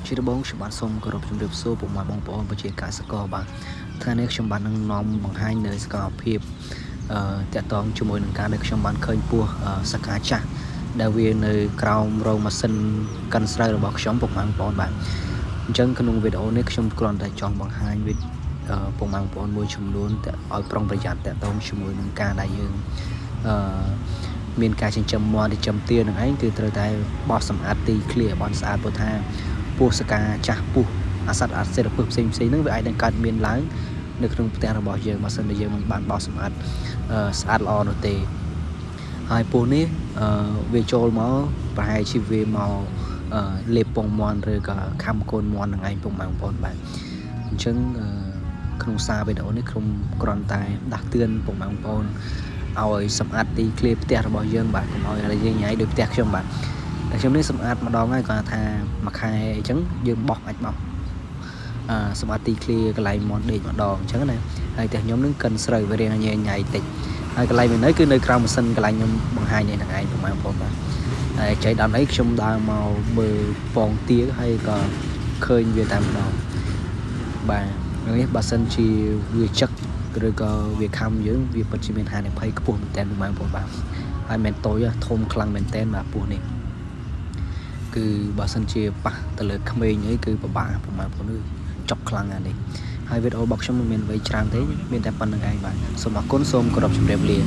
ជាដំបូងខ្ញុំបាទសូមគោរពជំរាបសួរពុកម៉ែបងប្អូនប្រជាកសិករបាទថ្ងៃនេះខ្ញុំបាននឹងនាំបង្ហាញនៅសកម្មភាពតាក់ទងជាមួយនឹងការដែលខ្ញុំបានឃើញពស់សកាចាស់ដែលវានៅក្រោមរោងម៉ាស៊ីនកាន់ស្រូវរបស់ខ្ញុំពុកម៉ែបងប្អូនបាទអញ្ចឹងក្នុងវីដេអូនេះខ្ញុំគ្រាន់តែចង់បង្ហាញវីដេអូពុកម៉ែបងប្អូនមួយចំនួនឲ្យប្រុងប្រយ័ត្នតាក់ទងជាមួយនឹងការដែលយើងមានការចិញ្ចឹមមាន់ចិញ្ចឹមទានឹងឯងគឺត្រូវតែបោះសម្អាតទីឃ្លៀបបានស្អាតព្រោះថាពស់សកាចាស់ពស់អាសត្វអាសេរពឹសផ្សេងហ្នឹងវាអាចនឹងកើតមានឡើងនៅក្នុងផ្ទះរបស់យើងបើសិនជាយើងមិនបានបោសសម្អាតស្អាតល្អនោះទេហើយពស់នេះវាចូលមកប្រហែលជាវាមកលេបពងមាន់ឬក៏ខំកូនមាន់ហ្នឹងឯងពុកម៉ែបងប្អូនបាទអញ្ចឹងក្នុងសារវីដេអូនេះខ្ញុំគ្រាន់តែដាស់តឿនពុកម៉ែបងប្អូនឲ្យសម្អាតទីឃ្លៀផ្ទះរបស់យើងបាទកុំឲ្យយើងញ៉ៃដោយផ្ទះខ្ញុំបាទតែខ្ញុំនេះសម្អាតម្ដងហើយគាត់ថាមួយខែអញ្ចឹងយើងបោះអាចបោះសម្អាតទីឃ្លៀកន្លែងមាន់ដេកម្ដងអញ្ចឹងណាហើយតែខ្ញុំនឹងកិនស្រូវវារៀងញ៉ៃតិចហើយកន្លែងវានៅគឺនៅក្រៅម៉ាស៊ីនកន្លែងខ្ញុំបង្ហាញនេះហ្នឹងឯងពុកម៉ែបងប្អូនបាទហើយចៃដល់អីខ្ញុំដើរមកមើលពងទាហើយក៏ឃើញវាតែម្ដងបាទនេះបើសិនជាវាចឹកឬក៏វាខំយើងវាពិតជាមានហានិភ័យខ្ពស់មែនតើពុកម៉ែបងប្អូនបាទហើយមិនតូចធំខ្លាំងមែនតើបាទពស់នេះគឺបើសិនជាប៉ះទៅលើក្មេងអីគឺពិបាកពុកម៉ែបងប្អូនចុកខ្លាំងណាស់នេះហើយវីដេអូរបស់ខ្ញុំមិនមានអ្វីច្រើនទេមានតែប៉ុណ្្នឹងឯងបាទសូមអរគុណសូមគោរពជម្រាបលា